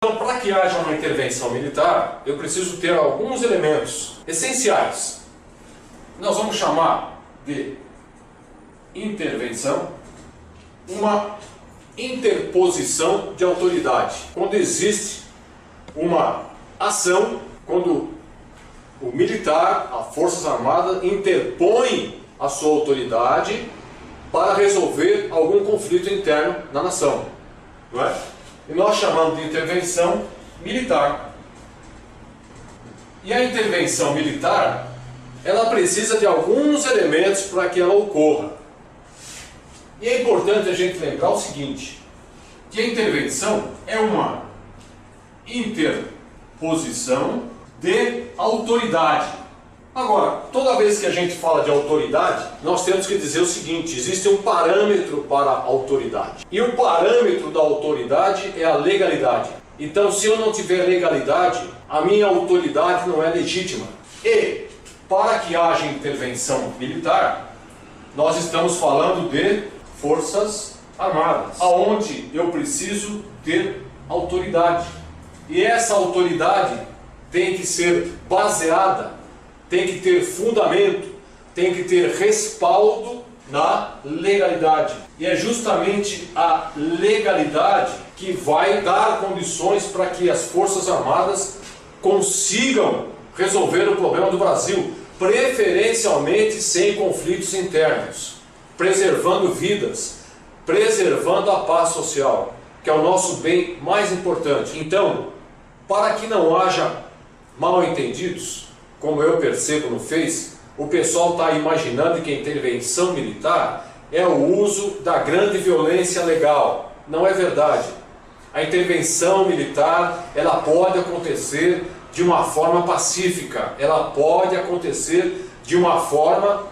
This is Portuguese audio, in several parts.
Então, para que haja uma intervenção militar, eu preciso ter alguns elementos essenciais. Nós vamos chamar de intervenção uma interposição de autoridade. Quando existe uma ação, quando o militar, as Forças Armadas, interpõe a sua autoridade para resolver algum conflito interno na nação, não é? E nós chamamos de intervenção militar. E a intervenção militar, ela precisa de alguns elementos para que ela ocorra. E é importante a gente lembrar o seguinte, que a intervenção é uma interposição de autoridade. Agora, toda vez que a gente fala de autoridade, nós temos que dizer o seguinte, existe um parâmetro para a autoridade. E o parâmetro da autoridade é a legalidade. Então, se eu não tiver legalidade, a minha autoridade não é legítima. E, para que haja intervenção militar, nós estamos falando de Forças Armadas, aonde eu preciso ter autoridade. E essa autoridade tem que ser baseada, tem que ter fundamento, tem que ter respaldo na legalidade. E é justamente a legalidade que vai dar condições para que as Forças Armadas consigam resolver o problema do Brasil, preferencialmente sem conflitos internos, preservando vidas, preservando a paz social, que é o nosso bem mais importante. Então, para que não haja mal-entendidos, como eu percebo no Face, o pessoal está imaginando que a intervenção militar é o uso da grande violência legal. Não é verdade. A intervenção militar, ela pode acontecer de uma forma pacífica, ela pode acontecer de uma forma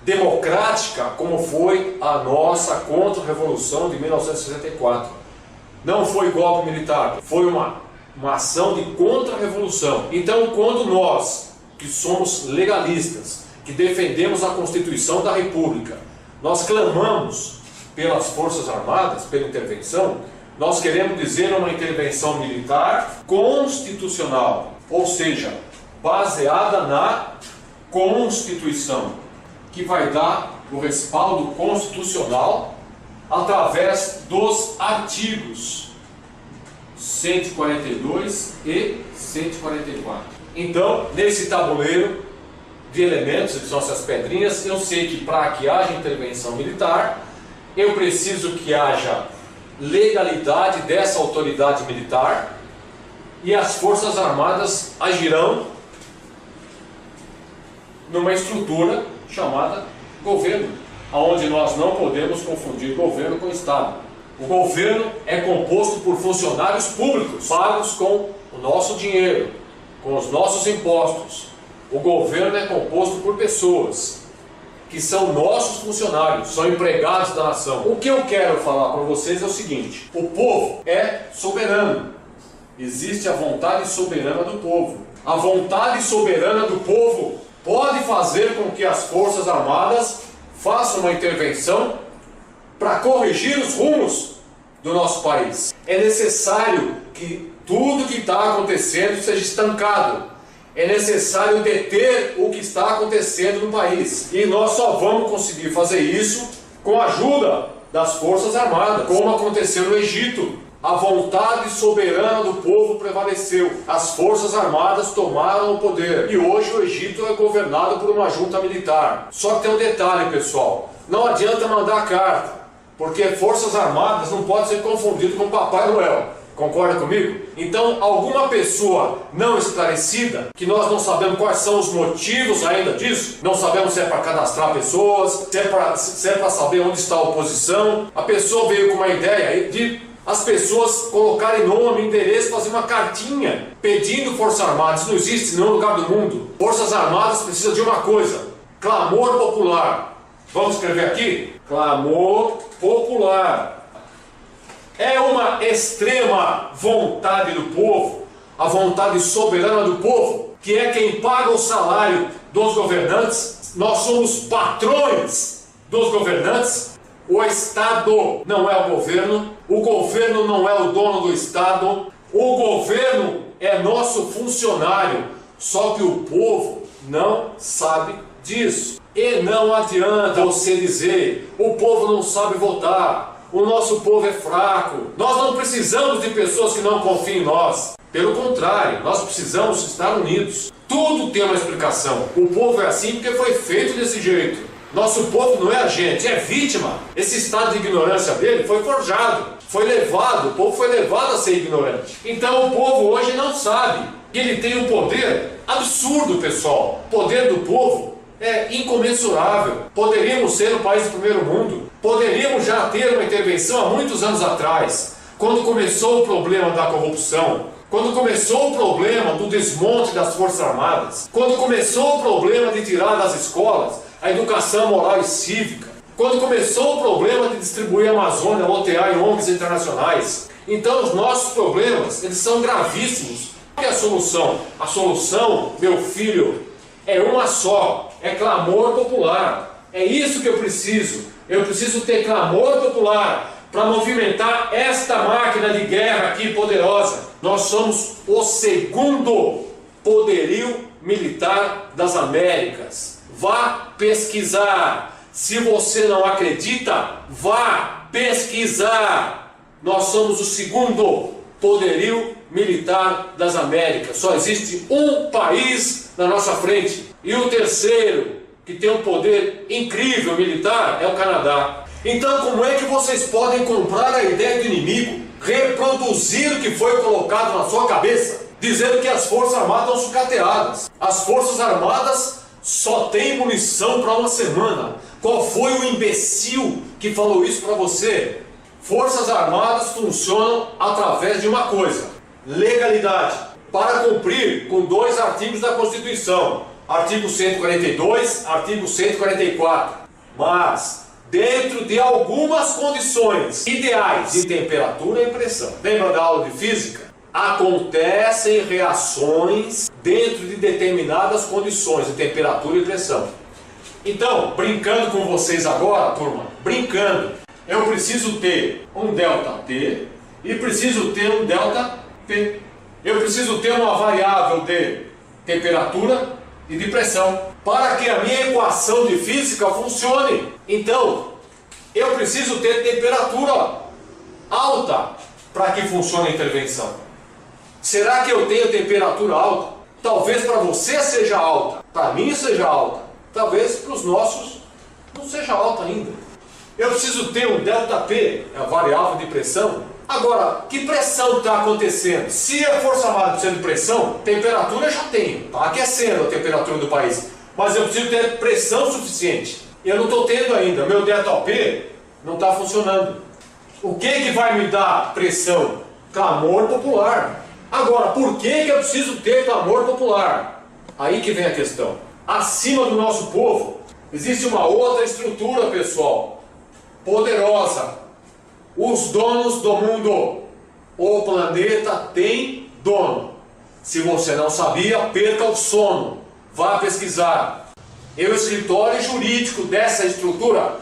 democrática, como foi a nossa contra-revolução de 1964. Não foi golpe militar, foi uma ação de contra-revolução. Então, quando nós, que somos legalistas, que defendemos a Constituição da República, nós clamamos pelas Forças Armadas, pela intervenção, nós queremos dizer uma intervenção militar constitucional, ou seja, baseada na Constituição, que vai dar o respaldo constitucional através dos artigos 142 e 144. Então, nesse tabuleiro de elementos, que são essas pedrinhas, eu sei que para que haja intervenção militar, eu preciso que haja legalidade dessa autoridade militar e as Forças Armadas agirão numa estrutura chamada governo, onde nós não podemos confundir governo com Estado. O governo é composto por funcionários públicos, pagos com o nosso dinheiro, com os nossos impostos. O governo é composto por pessoas que são nossos funcionários, são empregados da nação. O que eu quero falar para vocês é o seguinte: o povo é soberano. Existe a vontade soberana do povo. A vontade soberana do povo pode fazer com que as Forças Armadas façam uma intervenção para corrigir os rumos do nosso país. É necessário que tudo que está acontecendo seja estancado. É necessário deter o que está acontecendo no país. E nós só vamos conseguir fazer isso com a ajuda das Forças Armadas, como aconteceu no Egito. A vontade soberana do povo prevaleceu. As Forças Armadas tomaram o poder. E hoje o Egito é governado por uma junta militar. Só que tem um detalhe, pessoal. Não adianta mandar carta, porque Forças Armadas não pode ser confundido com Papai Noel. Concorda comigo? Então, alguma pessoa não esclarecida, que nós não sabemos quais são os motivos ainda disso, não sabemos se é para cadastrar pessoas, se é para saber onde está a oposição, a pessoa veio com uma ideia de as pessoas colocarem nome, endereço, fazer uma cartinha pedindo Forças Armadas. Isso não existe em nenhum lugar do mundo. Forças Armadas precisam de uma coisa: clamor popular. Vamos escrever aqui? Clamor popular. É uma extrema vontade do povo, a vontade soberana do povo, que é quem paga o salário dos governantes. Nós somos patrões dos governantes. O Estado não é o governo não é o dono do Estado. O governo é nosso funcionário, só que o povo não sabe disso. E não adianta você dizer, o povo não sabe votar, o nosso povo é fraco. Nós não precisamos de pessoas que não confiem em nós. Pelo contrário, nós precisamos estar unidos. Tudo tem uma explicação. O povo é assim porque foi feito desse jeito. Nosso povo não é agente, é vítima. Esse estado de ignorância dele foi forjado, foi levado, o povo foi levado a ser ignorante. Então o povo hoje não sabe que ele tem um poder absurdo, pessoal. O poder do povo é incomensurável. Poderíamos ser o país do primeiro mundo. Poderíamos já ter uma intervenção há muitos anos atrás, quando começou o problema da corrupção, quando começou o problema do desmonte das Forças Armadas, quando começou o problema de tirar das escolas a educação moral e cívica, quando começou o problema de distribuir a Amazônia, lotear em ONGs internacionais. Então os nossos problemas, eles são gravíssimos. Qual é a solução? A solução, meu filho, é uma só, é clamor popular. É isso que eu preciso. Eu preciso ter clamor popular para movimentar esta máquina de guerra aqui poderosa. Nós somos o segundo poderio militar das Américas. Vá pesquisar. Se você não acredita, vá pesquisar. Nós somos o segundo poderio militar das Américas. Só existe um país na nossa frente. E o terceiro, que tem um poder incrível militar, é o Canadá. Então, como é que vocês podem comprar a ideia do inimigo, reproduzir o que foi colocado na sua cabeça, dizendo que as Forças Armadas estão sucateadas? As Forças Armadas só têm munição para uma semana. Qual foi o imbecil que falou isso para você? Forças Armadas funcionam através de uma coisa: legalidade, para cumprir com 2 artigos da Constituição, artigo 142, artigo 144, mas dentro de algumas condições ideais de temperatura e pressão. Lembra da aula de física? Acontecem reações dentro de determinadas condições de temperatura e pressão. Então, brincando com vocês agora, turma, brincando, eu preciso ter um ΔT e preciso ter um ΔP. Eu preciso ter uma variável de temperatura e de pressão para que a minha equação de física funcione. Então, eu preciso ter temperatura alta para que funcione a intervenção. Será que eu tenho temperatura alta? Talvez para você seja alta, para mim seja alta, talvez para os nossos não seja alta ainda. Eu preciso ter um ΔP, é a variável de pressão. Agora, que pressão está acontecendo? Se a Força Armada precisa de pressão, temperatura eu já tenho, está aquecendo a temperatura do país. Mas eu preciso ter pressão suficiente. Eu não estou tendo ainda, meu ΔP não está funcionando. O que vai me dar pressão? Clamor popular. Agora, por que eu preciso ter clamor popular? Aí que vem a questão. Acima do nosso povo, existe uma outra estrutura, pessoal, poderosa. Os donos do mundo. O planeta tem dono. Se você não sabia, perca o sono. Vá pesquisar. E o escritório jurídico dessa estrutura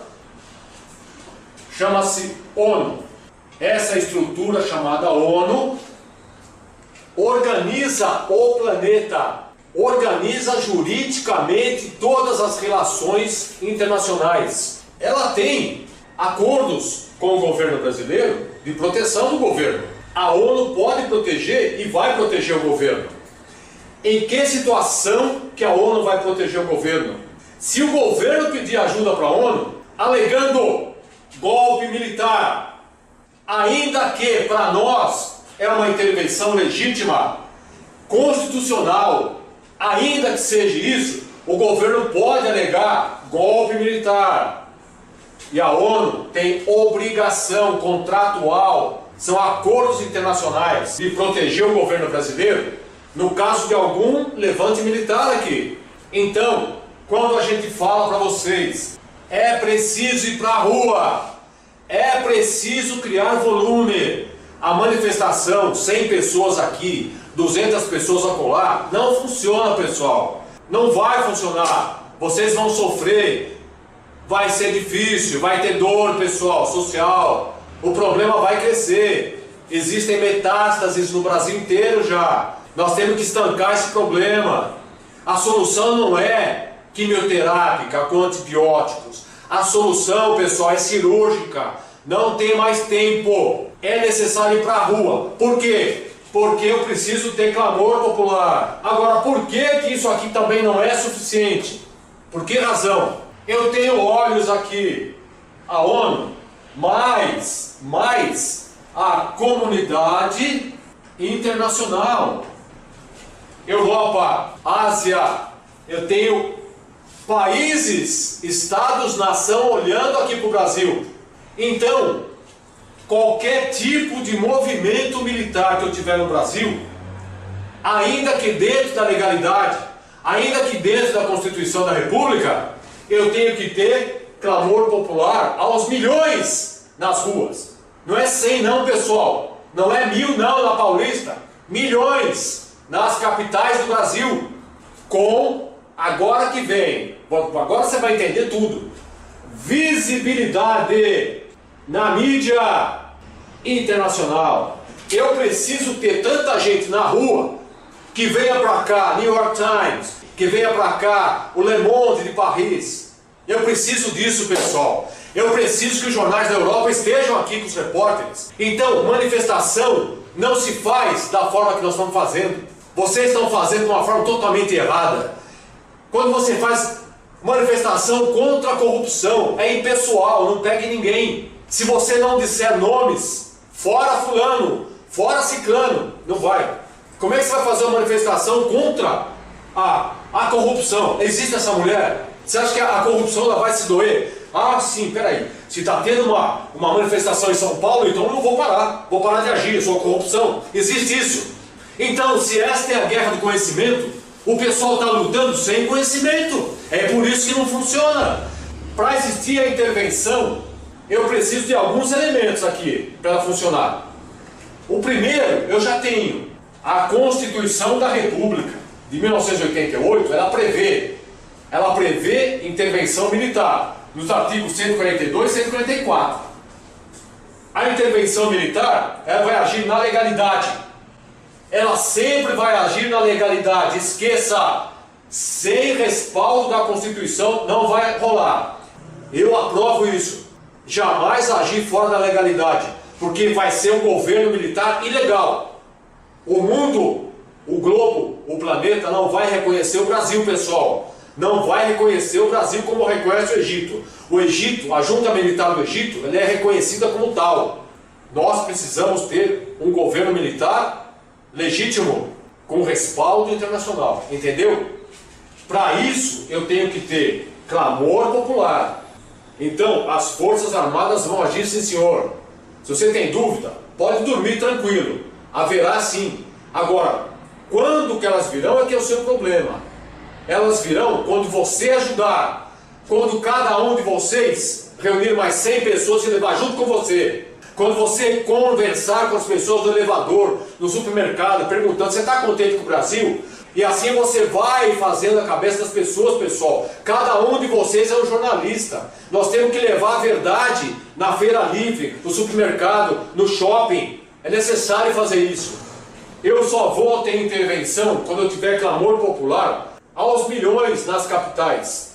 chama-se ONU. Essa estrutura chamada ONU organiza o planeta, organiza juridicamente todas as relações internacionais. Ela tem acordos com o governo brasileiro de proteção do governo. A ONU pode proteger e vai proteger o governo. Em que situação que a ONU vai proteger o governo? Se o governo pedir ajuda para a ONU, alegando golpe militar, ainda que para nós é uma intervenção legítima, constitucional, ainda que seja isso, o governo pode alegar golpe militar. E a ONU tem obrigação contratual, são acordos internacionais, de proteger o governo brasileiro no caso de algum levante militar aqui. Então, quando a gente fala para vocês, é preciso ir para a rua, é preciso criar volume. A manifestação, 100 pessoas aqui, 200 pessoas acolá, não funciona, pessoal. Não vai funcionar. Vocês vão sofrer. Vai ser difícil, vai ter dor, pessoal, social. O problema vai crescer. Existem metástases no Brasil inteiro já. Nós temos que estancar esse problema. A solução não é quimioterápica com antibióticos. A solução, pessoal, é cirúrgica. Não tem mais tempo. É necessário ir para a rua. Por quê? Porque eu preciso ter clamor popular. Agora, por que isso aqui também não é suficiente? Por que razão? Eu tenho olhos aqui. A ONU, mais a comunidade internacional. Europa, Ásia, eu tenho países, estados, nação olhando aqui para o Brasil. Então, qualquer tipo de movimento militar que eu tiver no Brasil, ainda que dentro da legalidade, ainda que dentro da Constituição da República, eu tenho que ter clamor popular aos milhões nas ruas. Não é 100 não, pessoal. Não é 1000 não na Paulista. Milhões nas capitais do Brasil. Com, agora que vem, agora você vai entender tudo, visibilidade na mídia internacional. Eu preciso ter tanta gente na rua que venha para cá, New York Times, que venha para cá, o Le Monde de Paris. Eu preciso disso, pessoal. Eu preciso que os jornais da Europa estejam aqui com os repórteres. Então, manifestação não se faz da forma que nós estamos fazendo. Vocês estão fazendo de uma forma totalmente errada. Quando você faz manifestação contra a corrupção, é impessoal, não pegue ninguém. Se você não disser nomes, fora fulano, fora ciclano, não vai. Como é que você vai fazer uma manifestação contra a corrupção? Existe essa mulher? Você acha que a corrupção ela vai se doer? Ah, sim, peraí. Se está tendo uma manifestação em São Paulo, então eu não vou parar. Vou parar de agir, eu sou corrupção. Existe isso. Então, se esta é a guerra do conhecimento, o pessoal está lutando sem conhecimento. É por isso que não funciona. Para existir a intervenção, eu preciso de alguns elementos aqui para ela funcionar. O primeiro, eu já tenho. A Constituição da República, de 1988, ela prevê intervenção militar, nos artigos 142 e 144. A intervenção militar, ela vai agir na legalidade. Ela sempre vai agir na legalidade. Esqueça, sem respaldo da Constituição não vai rolar. Eu aprovo isso. Jamais agir fora da legalidade, porque vai ser um governo militar ilegal. O mundo, o globo, o planeta não vai reconhecer o Brasil, pessoal. Não vai reconhecer o Brasil como reconhece o Egito. O Egito, a junta militar do Egito, ela é reconhecida como tal. Nós precisamos ter um governo militar legítimo, com respaldo internacional, entendeu? Para isso, eu tenho que ter clamor popular. Então, as Forças Armadas vão agir, sim, senhor. Se você tem dúvida, pode dormir tranquilo. Haverá sim. Agora, quando que elas virão é que é o seu problema. Elas virão quando você ajudar. Quando cada um de vocês reunir mais 100 pessoas e levar junto com você. Quando você conversar com as pessoas do elevador, no supermercado, perguntando, você está contente com o Brasil? E assim você vai fazendo a cabeça das pessoas, pessoal. Cada um de vocês é um jornalista. Nós temos que levar a verdade na feira livre, no supermercado, no shopping. É necessário fazer isso. Eu só vou ter intervenção quando eu tiver clamor popular aos milhões nas capitais.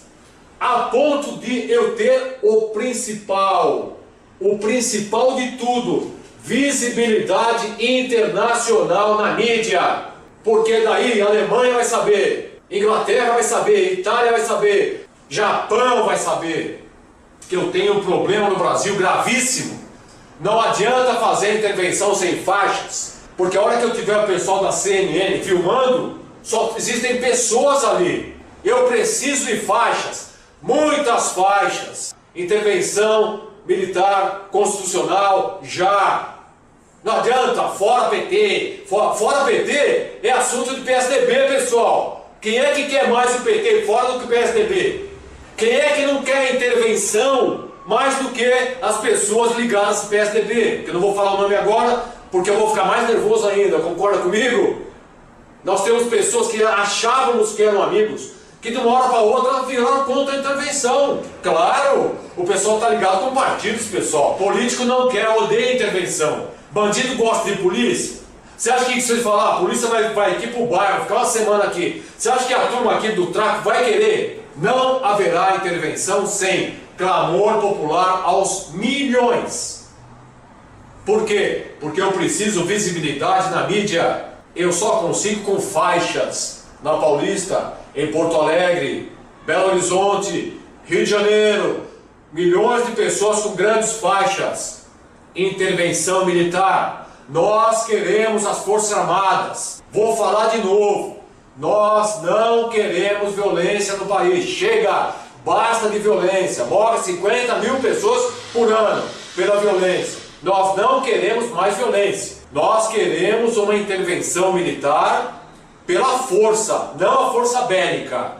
A ponto de eu ter o principal de tudo, visibilidade internacional na mídia. Porque daí a Alemanha vai saber, Inglaterra vai saber, Itália vai saber, Japão vai saber que eu tenho um problema no Brasil gravíssimo. Não adianta fazer intervenção sem faixas, porque a hora que eu tiver o pessoal da CNN filmando, só existem pessoas ali. Eu preciso de faixas, muitas faixas. Intervenção militar, constitucional, já. Não adianta, fora PT. Fora PT é assunto de PSDB, pessoal. Quem é que quer mais o PT fora do que o PSDB? Quem é que não quer intervenção mais do que as pessoas ligadas ao PSDB? Que eu não vou falar o nome agora, porque eu vou ficar mais nervoso ainda. Concorda comigo? Nós temos pessoas que achávamos que eram amigos, que de uma hora para outra viraram contra a intervenção. Claro, o pessoal está ligado com partidos, pessoal. Político não quer, odeia intervenção. Bandido gosta de polícia. Você acha que se ele falar, a polícia vai aqui para o bairro, ficar uma semana aqui, você acha que a turma aqui do tráfico vai querer? Não haverá intervenção sem clamor popular aos milhões. Por quê? Porque eu preciso visibilidade na mídia. Eu só consigo com faixas na Paulista, em Porto Alegre, Belo Horizonte, Rio de Janeiro. Milhões de pessoas com grandes faixas. Intervenção militar. Nós queremos as Forças Armadas. Vou falar de novo. Nós não queremos violência no país. Chega! Basta de violência. Morrem 50 mil pessoas por ano pela violência. Nós não queremos mais violência. Nós queremos uma intervenção militar pela força, não a força bélica.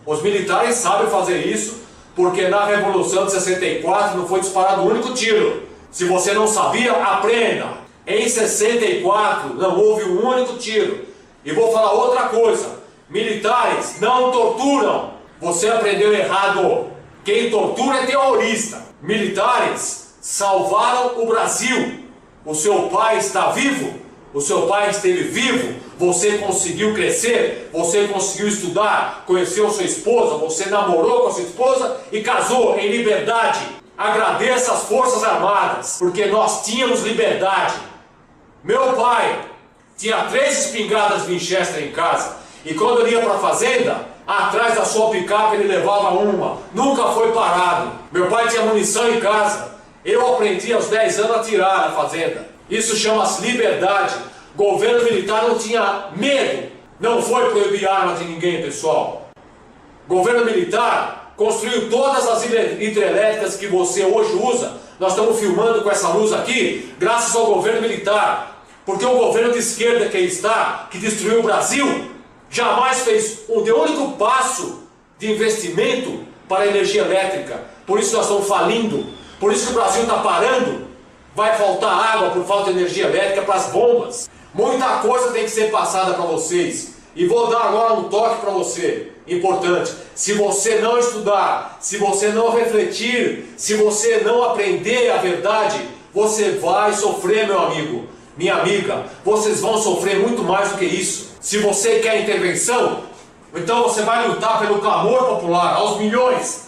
Os militares sabem fazer isso, porque na Revolução de 64 não foi disparado um único tiro. Se você não sabia, aprenda. Em 64 não houve um único tiro. E vou falar outra coisa. Militares não torturam. Você aprendeu errado. Quem tortura é terrorista. Militares salvaram o Brasil. O seu pai está vivo? O seu pai esteve vivo? Você conseguiu crescer? Você conseguiu estudar? Conheceu sua esposa? Você namorou com a sua esposa e casou em liberdade? Agradeça as Forças Armadas, porque nós tínhamos liberdade. Meu pai tinha 3 espingardas Winchester em casa, e quando ele ia para a fazenda, atrás da sua picape ele levava uma, nunca foi parado. Meu pai tinha munição em casa, eu aprendi aos 10 anos a tirar na fazenda. Isso chama-se liberdade. Governo militar não tinha medo, não foi proibir armas de ninguém, pessoal. Governo militar construiu todas as hidrelétricas que você hoje usa. Nós estamos filmando com essa luz aqui, graças ao governo militar. Porque o governo de esquerda que está, que destruiu o Brasil, jamais fez um único passo de investimento para a energia elétrica. Por isso nós estamos falindo. Por isso que o Brasil está parando. Vai faltar água por falta de energia elétrica para as bombas. Muita coisa tem que ser passada para vocês. E vou dar agora um toque para você, importante. Se você não estudar, se você não refletir, se você não aprender a verdade, você vai sofrer, meu amigo. Minha amiga, vocês vão sofrer muito mais do que isso. Se você quer intervenção, então você vai lutar pelo clamor popular, aos milhões.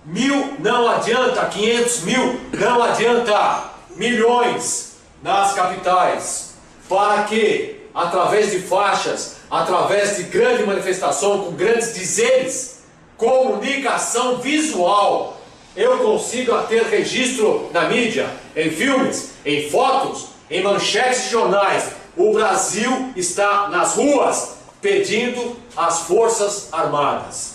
1000 não adianta, 500 mil não adianta, milhões nas capitais. Para que, através de faixas, através de grande manifestação, com grandes dizeres, comunicação visual, eu consiga ter registro na mídia, em filmes, em fotos, em manchetes de jornais. O Brasil está nas ruas pedindo as Forças Armadas.